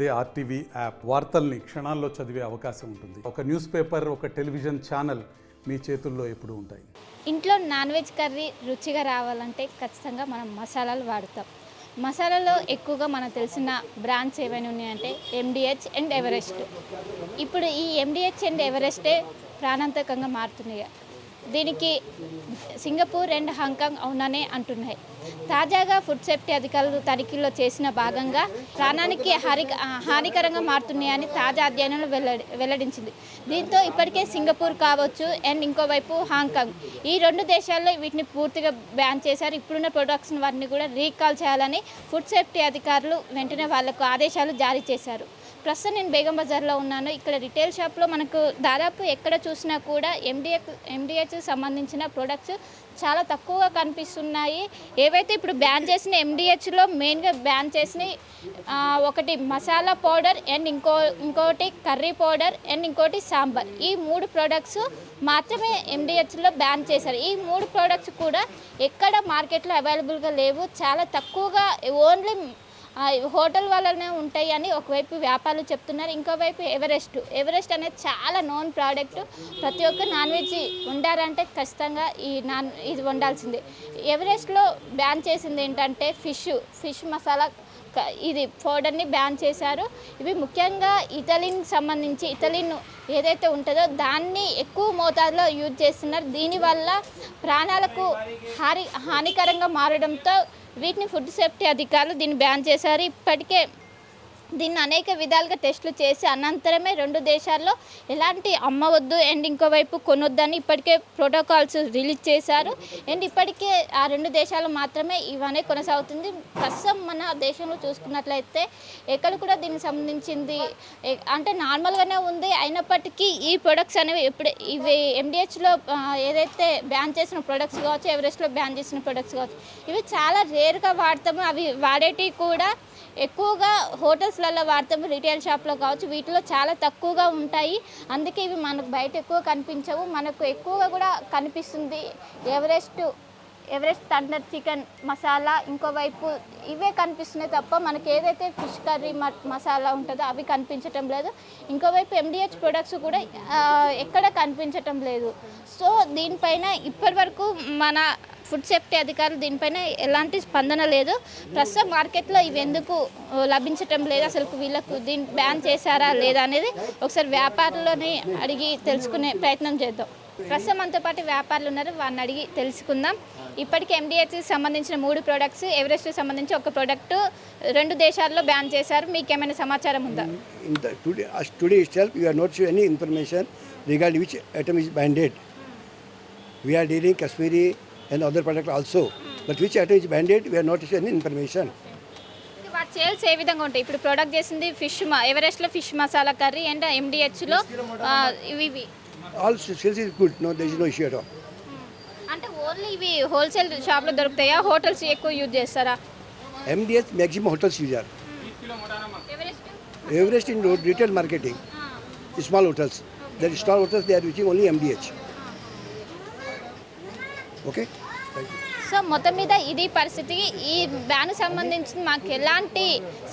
అదే RTV app వార్తల్ని క్షణాల్లో చదివే అవకాశం ఉంటుంది. ఒక న్యూస్ పేపర్, ఒక టెలివిజన్ ఛానల్ మీ చేతుల్లో ఎప్పుడూ ఉంటాయి. ఇంట్లో నాన్ వెజ్ కర్రీ రుచిగా రావాలంటే ఖచ్చితంగా మనం మసాలాలు వాడతాం. మసాలాలో ఎక్కువగా మనకు తెలిసిన బ్రాండ్స్ ఏవైనా ఉన్నాయంటే ఎండిహెచ్ అండ్ ఎవరెస్ట్. ఇప్పుడు ఈ ఎండిహెచ్ అండ్ ఎవరెస్టే ప్రాణాంతకంగా మారుతున్నాయి. దీనికి సింగపూర్ అండ్ హాంకాంగ్ అవుననే అంటున్నాయి. తాజాగా ఫుడ్ సేఫ్టీ అధికారులు తనిఖీల్లో చేసిన భాగంగా ప్రాణానికి హానికరంగా మారుతున్నాయని తాజా అధ్యయనంలో వెల్లడించింది. దీంతో ఇప్పటికే సింగపూర్ కావచ్చు అండ్ ఇంకోవైపు హాంకాంగ్, ఈ రెండు దేశాల్లో వీటిని పూర్తిగా బ్యాన్ చేశారు. ఇప్పుడున్న ప్రొడక్ట్స్ వాటిని కూడా రీకాల్ చేయాలని ఫుడ్ సేఫ్టీ అధికారులు వెంటనే వాళ్లకు ఆదేశాలు జారీ చేశారు. ప్రస్తుతం నేను బేగం బజార్లో ఉన్నాను. ఇక్కడ రిటైల్ షాప్లో మనకు దాదాపు ఎక్కడ చూసినా కూడా ఎండిహెచ్ సంబంధించిన ప్రొడక్ట్స్ చాలా తక్కువగా కనిపిస్తున్నాయి. ఏవైతే ఇప్పుడు బ్యాన్ చేసిన ఎండిహెచ్లో మెయిన్గా బ్యాన్ చేసిన ఒకటి మసాలా పౌడర్ అండ్ ఇంకోటి కర్రీ పౌడర్ అండ్ ఇంకోటి సాంబార్, ఈ మూడు ప్రొడక్ట్స్ మాత్రమే ఎండిహెచ్లో బ్యాన్ చేశారు. ఈ మూడు ప్రొడక్ట్స్ కూడా ఎక్కడ మార్కెట్లో అవైలబుల్గా లేవు, చాలా తక్కువగా ఓన్లీ హోటల్ వాళ్ళనే ఉంటాయి అని ఒకవైపు వ్యాపారులు చెప్తున్నారు. ఇంకోవైపు ఎవరెస్ట్ అనేది చాలా నోన్ ప్రోడక్ట్. ప్రతి ఒక్క నాన్ వెజ్ వండారంటే ఖచ్చితంగా ఇది వండాల్సిందే. ఎవరెస్ట్లో బ్యాన్ చేసింది ఏంటంటే ఫిష్ మసాలా ఇది పౌడర్ని బ్యాన్ చేశారు. ఇవి ముఖ్యంగా ఇటలీకి సంబంధించి ఇటలీన్ ఏదైతే ఉంటుందో దాన్ని ఎక్కువ మోతాదులో యూజ్ చేస్తున్నారు. దీనివల్ల ప్రాణాలకు హానికరంగా మారడంతో వీటిని ఫుడ్ సేఫ్టీ అధికారులు దీన్ని బ్యాన్ చేశారు. ఇప్పటికే దీన్ని అనేక విధాలుగా టెస్టులు చేసి అనంతరమే రెండు దేశాల్లో ఎలాంటి అమ్మవద్దు అండ్ ఇంకోవైపు కొనొద్దని ఇప్పటికే ప్రోటోకాల్స్ రిలీజ్ చేశారు. అండ్ ఇప్పటికే ఆ రెండు దేశాలు మాత్రమే ఇవన్నీ కొనసాగుతుంది. ప్రస్తుతం మన దేశంలో చూసుకున్నట్లయితే ఎక్కడ కూడా దీనికి సంబంధించింది అంటే నార్మల్గానే ఉంది. అయినప్పటికీ ఈ ప్రొడక్ట్స్ అనేవి ఇవి ఎండిహెచ్లో ఏదైతే బ్యాన్ చేసిన ప్రొడక్ట్స్ కావచ్చు, ఎవరెస్ట్లో బ్యాన్ చేసిన ప్రొడక్ట్స్ కావచ్చు, ఇవి చాలా రేర్గా వాడతాము. అవి వాడేటివి కూడా ఎక్కువగా హోటల్స్లలో వాడతాము, రిటైల్ షాప్లో కావచ్చు, వీటిలో చాలా తక్కువగా ఉంటాయి. అందుకే ఇవి మనకు బయట ఎక్కువ కనిపించవు. మనకు ఎక్కువగా కూడా కనిపిస్తుంది ఎవరెస్ట్ థండర్ చికెన్ మసాలా, ఇంకోవైపు ఇవే కనిపిస్తున్నాయి తప్ప మనకి ఏదైతే ఫిష్ కర్రీ మసాలా ఉంటుందో అవి కనిపించటం లేదు. ఇంకోవైపు ఎండిహెచ్ ప్రొడక్ట్స్ కూడా ఎక్కడ కనిపించటం లేదు. సో దీనిపైన ఇప్పటివరకు మన ఫుడ్ సేఫ్టీ అధికారులు దీనిపైన ఎలాంటి స్పందన లేదు. ప్రస్తుతం మార్కెట్లో ఇవి ఎందుకు లభించటం లేదు, అసలు వీళ్ళకు దీన్ని బ్యాన్ చేశారా లేదా అనేది ఒకసారి వ్యాపారులని అడిగి తెలుసుకునే ప్రయత్నం చేద్దాం. ప్రస్తుతం మనతో పాటు వ్యాపారులు ఉన్నారు, వారిని అడిగి తెలుసుకుందాం. ఇప్పటికీ ఎండిహెచ్కి సంబంధించిన 3 ప్రొడక్ట్స్, ఎవరెస్ట్కి సంబంధించి ఒక ప్రోడక్ట్ రెండు దేశాల్లో బ్యాన్ చేశారు. మీకు ఏమైనా సమాచారం ఉందా? Today itself we are not sure any information regarding which item is banned. We are dealing Kashmiri and other products also, but which item is banned we are not sure any information. వాటి sales ఏ విధంగా ఉంటాయి? ఇప్పుడు product చేసింది ఎవరెస్ట్లో fish masala curry and ఎండిహెచ్లో ఇవి All sales is good, no, there is no issue at all. అంటే only ఇవి wholesale షాప్లో దొరుకుతాయా, హోటల్స్ ఎక్కువ యూజ్ చేస్తారా? MDH maximum hotels use are. Everest in retail marketing, small hotels. The small hotels they are using only MDH. Okay? Thank you. So మొత్తం మీద ఇది పరిస్థితి. ఈ బ్యాన్ సంబంధించి మాకు ఎలాంటి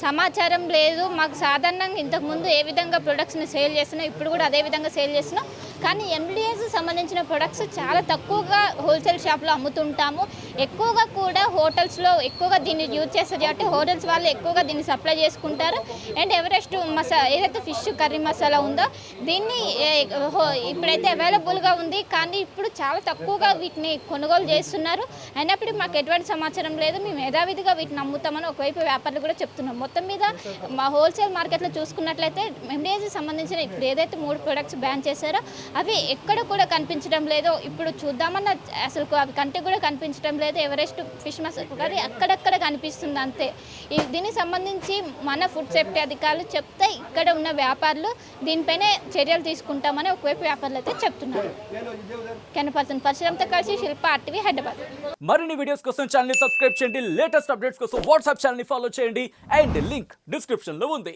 సమాచారం లేదు. మాకు సాధారణంగా ఇంతకుముందు ఏ విధంగా ప్రొడక్ట్స్ని సేల్ చేస్తున్నాం, ఇప్పుడు కూడా అదే విధంగా సేల్ చేస్తున్నాం. కానీ ఎండిహెచ్ సంబంధించిన ప్రొడక్ట్స్ చాలా తక్కువగా హోల్సేల్ షాప్లో అమ్ముతుంటాము. ఎక్కువగా కూడా హోటల్స్లో ఎక్కువగా దీన్ని యూజ్ చేస్తారు కాబట్టి హోటల్స్ వాళ్ళు ఎక్కువగా దీన్ని సప్లై చేసుకుంటారు. అండ్ ఎవరెస్ట్ ఏదైతే ఫిష్ కర్రీ మసాలా ఉందో దీన్ని ఇప్పుడైతే అవైలబుల్గా ఉంది, కానీ ఇప్పుడు చాలా తక్కువగా వీటిని కొనుగోలు చేస్తున్నారు. అయినప్పుడు మాకు ఎటువంటి సమాచారం లేదు, మేము యథావిధిగా వీటిని అమ్ముతామని ఒకవైపు వ్యాపారులు కూడా చెప్తున్నాం. మొత్తం మీద మా హోల్సేల్ మార్కెట్లో చూసుకున్నట్లయితే ఎండిహెచ్కి సంబంధించిన ఇప్పుడు ఏదైతే 3 ప్రొడక్ట్స్ బ్యాన్ చేశారో అవి ఎక్కడ కూడా కనిపించడం లేదు. ఇప్పుడు చూద్దామన్న అసలు అవి కంటే కూడా కనిపించడం లేదు. ఎవరెస్ట్ ఫిష్ మసాలా కర్రీ అక్కడక్కడ కనిపిస్తుంది అంతే. దీనికి సంబంధించి మన ఫుడ్ సేఫ్టీ అధికారులు చెప్తే ఇక్కడ ఉన్న వ్యాపారులు దీనిపైనే చర్యలు తీసుకుంటామని ఒకవైపు వ్యాపారులు అయితే చెప్తున్నారు. కెనపర్సన్ పరశురామ్తో కలిసి శిల్ప RTV హైదరాబాద్. మరిన్ని వీడియోస్ కోసం ఛానల్ ని సబ్స్క్రైబ్ చేయండి, లేటెస్ట్ అప్డేట్స్ కోసం వాట్సాప్ ఛానల్ ని ఫాలో చేయండి అండ్ లింక్ డిస్క్రిప్షన్ లో ఉంది.